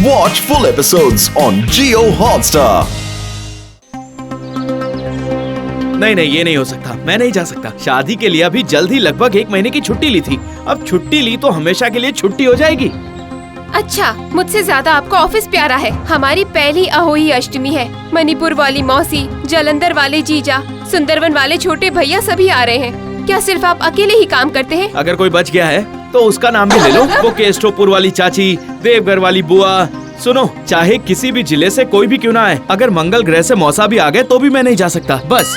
Watch full episodes on Jio Hotstar. नहीं नहीं, ये नहीं हो सकता। मैं नहीं जा सकता। शादी के लिए अभी जल्द ही लगभग 1 महीने की छुट्टी ली थी। अब छुट्टी ली तो हमेशा के लिए छुट्टी हो जाएगी। अच्छा, मुझसे ज्यादा आपको ऑफिस प्यारा है। हमारी पहली अहोई अष्टमी है। मणिपुर वाली मौसी, जालंधर वाले जीजा, सुंदरवन वाले छोटे भैया सभी आ रहे हैं। क्या सिर्फ आप अकेले ही काम करते हैं? अगर कोई बच गया है तो उसका नाम भी ले लो। वो केस्टोपुर वाली चाची, देवघर वाली बुआ। सुनो, चाहे किसी भी जिले से कोई भी क्यों ना आए, अगर मंगल ग्रह से मौसा भी आ गए तो भी मैं नहीं जा सकता। बस।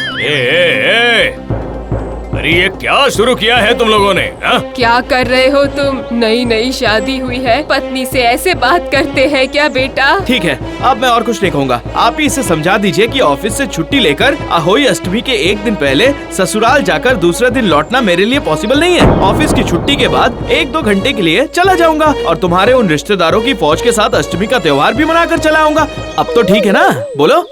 अरे ये क्या शुरू किया है तुम लोगों ने? हा? क्या कर रहे हो तुम? नई नई शादी हुई है, पत्नी से ऐसे बात करते हैं क्या बेटा? ठीक है, अब मैं और कुछ नहीं कहूँगा। आप ही इसे समझा दीजिए कि ऑफिस से छुट्टी लेकर अहोई अष्टमी के 1 दिन पहले ससुराल जाकर दूसरे दिन लौटना मेरे लिए पॉसिबल नहीं है। ऑफिस की छुट्टी के बाद 1-2 घंटे के लिए चला जाऊंगा और तुम्हारे उन रिश्तेदारों की फौज के साथ अष्टमी का त्योहार भी मनाकर चला आऊंगा। अब तो ठीक है ना? बोलो।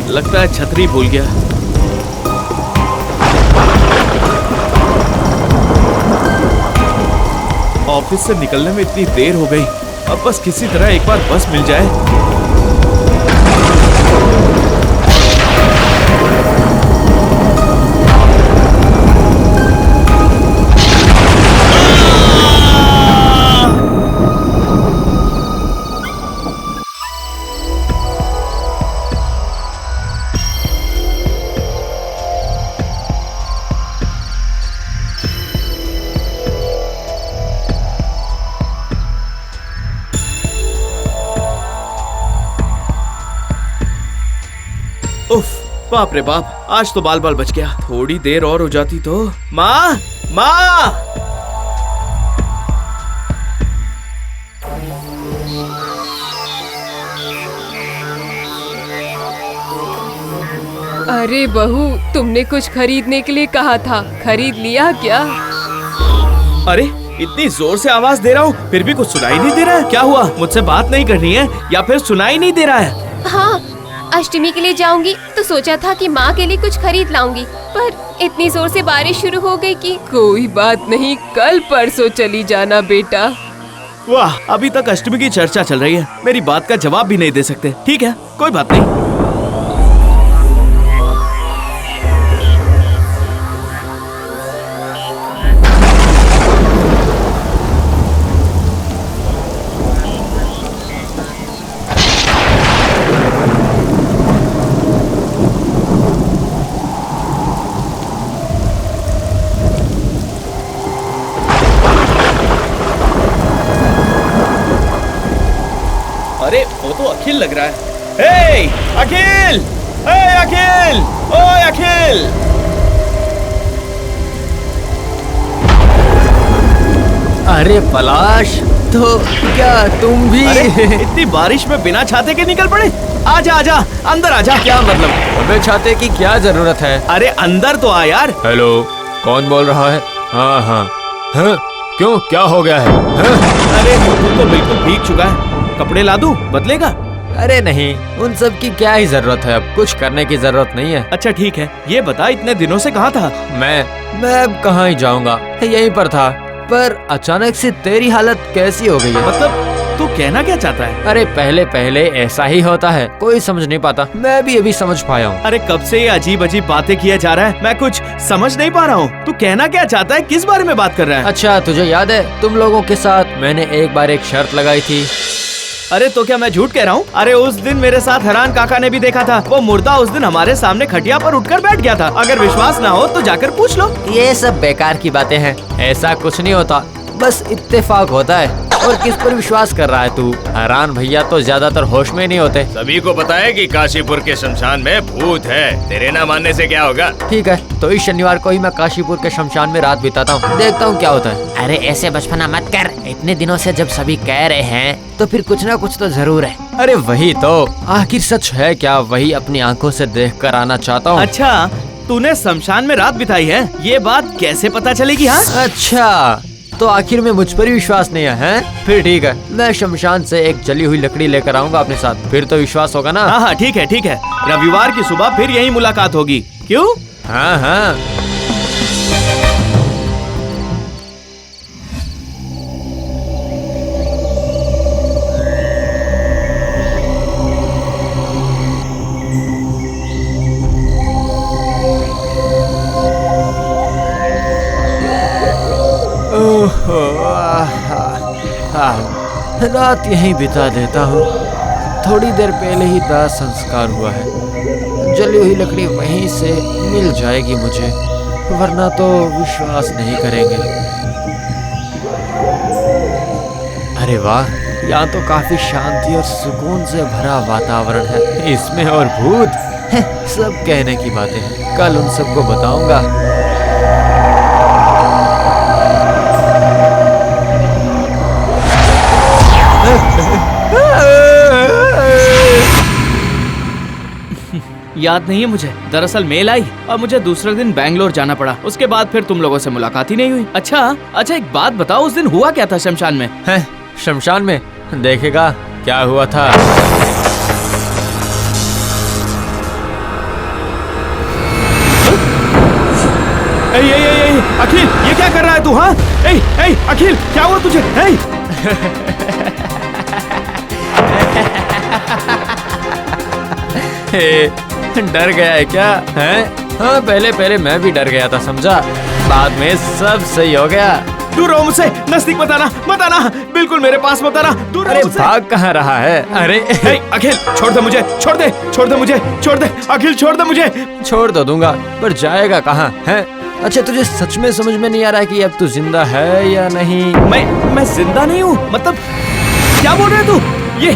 लगता है छतरी भूल गया। ऑफिस से निकलने में इतनी देर हो गई। अब बस किसी तरह एक बार बस मिल जाए। उफ, बाप रे बाप, आज तो बाल बाल बच गया। थोड़ी देर और हो जाती तो। माँ, माँ! अरे बहू, तुमने कुछ खरीदने के लिए कहा था, खरीद लिया क्या? अरे इतनी जोर से आवाज दे रहा हूँ फिर भी कुछ सुनाई नहीं दे रहा है। क्या हुआ? मुझसे बात नहीं करनी है या फिर सुनाई नहीं दे रहा है? हाँ, अष्टमी के लिए जाऊंगी तो सोचा था कि माँ के लिए कुछ खरीद लाऊंगी, पर इतनी जोर से बारिश शुरू हो गई कि कोई बात नहीं, कल परसों चली जाना बेटा। वाह, अभी तक अष्टमी की चर्चा चल रही है, मेरी बात का जवाब भी नहीं दे सकते। ठीक है, कोई बात नहीं। अरे वो तो अखिल लग रहा है। हे अखिल! हे अखिल! ओए अखिल! अरे पलाश, तो क्या तुम भी? अरे इतनी बारिश में बिना छाते के निकल पड़े? आजा आजा, अंदर आजा। क्या मतलब? हमें छाते की क्या जरूरत है? अरे अंदर तो आ यार। हेलो, कौन बोल रहा है? हाँ हाँ हाँ, क्यों, क्या हो गया है? हाँ? अरे तू तो बिल्कुल भीग चुका है, कपड़े ला दूं? बदलेगा? अरे नहीं, उन सब की क्या ही जरूरत है, अब कुछ करने की जरूरत नहीं है। अच्छा ठीक है, ये बता इतने दिनों से कहाँ था? मैं अब कहाँ ही जाऊंगा, यहीं पर था। पर अचानक से तेरी हालत कैसी हो गई है? मतलब तू कहना क्या चाहता है? अरे पहले ऐसा ही होता है, कोई समझ नहीं पाता। मैं भी अभी समझ पाया हूँ। अरे कब से ये अजीब अजीब बातें किया जा रहा है, मैं कुछ समझ नहीं पा रहा हूँ। तू कहना क्या चाहता है, किस बारे में बात कर रहा है? अच्छा, तुझे याद है तुम लोगों के साथ मैंने एक बार एक शर्त लगाई थी? अरे तो क्या मैं झूठ कह रहा हूँ? अरे उस दिन मेरे साथ हरान काका ने भी देखा था। वो मुर्दा उस दिन हमारे सामने खटिया पर उठकर बैठ गया था। अगर विश्वास ना हो तो जाकर पूछ लो। ये सब बेकार की बातें हैं, ऐसा कुछ नहीं होता, बस इत्तेफाक होता है। और किस पर विश्वास कर रहा है तू? हैरान भैया तो ज्यादातर होश में नहीं होते। सभी को पता है कि काशीपुर के शमशान में भूत है। तेरे ना मानने से क्या होगा? ठीक है, तो इस शनिवार को ही मैं काशीपुर के शमशान में रात बिताता हूँ, देखता हूँ क्या होता है। अरे ऐसे बचपना मत कर, इतने दिनों से जब सभी कह रहे हैं तो फिर कुछ ना कुछ तो जरूर है। अरे वही तो, आखिर सच है क्या? वही अपनी आंखों से देख कर आना चाहता हूँ। अच्छा, तूने शमशान में रात बिताई है, ये बात कैसे पता चलेगी? हाँ, अच्छा, तो आखिर में मुझ पर ही विश्वास नहीं है, हैं? फिर ठीक है, मैं शमशान से एक जली हुई लकड़ी लेकर आऊंगा अपने साथ, फिर तो विश्वास होगा ना। हाँ हाँ, ठीक है ठीक है, रविवार की सुबह फिर यही मुलाकात होगी। क्यों? हाँ हाँ। रात यहीं बिता देता हूँ। थोड़ी देर पहले ही दाह संस्कार हुआ है, जली हुई लकड़ी वहीं से मिल जाएगी मुझे, वरना तो विश्वास नहीं करेंगे। अरे वाह, यहाँ तो काफी शांति और सुकून से भरा वातावरण है। इसमें और भूत सब कहने की बातें हैं, कल उन सबको बताऊंगा। याद नहीं है मुझे, दरअसल मेल आई और मुझे दूसरे दिन बैंगलोर जाना पड़ा। उसके बाद फिर तुम लोगों से मुलाकात ही नहीं हुई। अच्छा एक बात बताओ, उस दिन हुआ क्या था शमशान में? है शमशान में, देखेगा क्या हुआ था। ए, अखिल, ये क्या कर रहा है तू? हाँ, ए, अखिल, क्या हुआ तुझे? डर गया है क्या? हैं? हाँ, पहले मैं भी डर गया था, समझा, बाद में सब सही हो गया। दूर रहो मुझसे, नजदीक मत आना, बिल्कुल मेरे पास मत आना, दूर रहो अरे मुझसे। भाग कहाँ रहा है? अरे अखिल, छोड़ दे मुझे, छोड़ दे अखिल, छोड़ दे मुझे। छोड़ तो दूंगा, पर जाएगा कहाँ है? अच्छा, तुझे सच में समझ में नहीं आ रहा है कि अब तू जिंदा है या नहीं? मैं जिंदा नहीं हूँ, मतलब क्या बोल रहा है तू? ये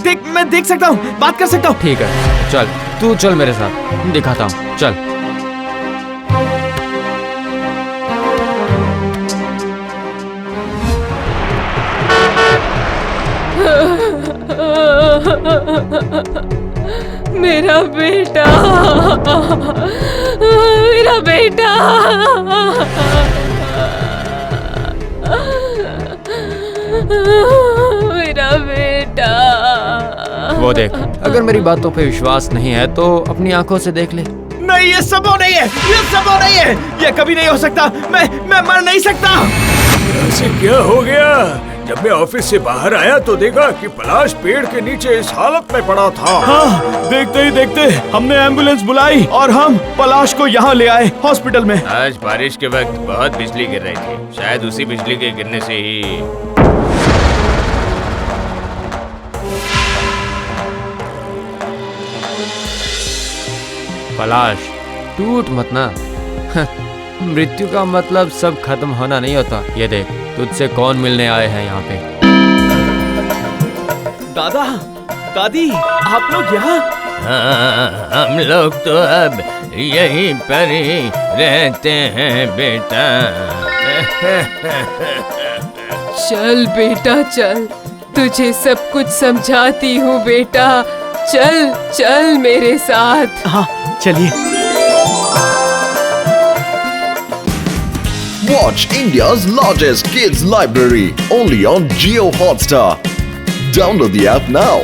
देख, मैं देख सकता हूँ, बात कर सकता हूँ। ठीक है, चल तू चल मेरे साथ, दिखाता हूँ, चल। मेरा बेटा, मेरा बेटा, मेरा बेटा। वो देख, अगर मेरी बातों पे विश्वास नहीं है तो अपनी आंखों से देख ले। नहीं, ये संभव नहीं है, ये कभी नहीं हो सकता। मैं मर नहीं सकता। ऐसे क्या हो गया? जब मैं ऑफिस से बाहर आया तो देखा कि पलाश पेड़ के नीचे इस हालत में पड़ा था। हाँ, देखते ही देखते हमने एम्बुलेंस बुलाई और हम पलाश को यहाँ ले आए हॉस्पिटल में। आज बारिश के वक्त बहुत बिजली गिर रही थी, शायद उसी बिजली के गिरने से ही। पलाश, टूट मत ना। मृत्यु का मतलब सब खत्म होना नहीं होता। ये देख, तुझसे कौन मिलने आए हैं यहाँ पे। दादा, दादी, आप लोग यहाँ? हाँ, हम लोग तो अब यहीं पर ही रहते हैं बेटा। चल बेटा चल, तुझे सब कुछ समझाती हूँ बेटा, चल चल मेरे साथ। हाँ, चलिए। Watch India's largest kids library only on Jio Hotstar. Download the app now.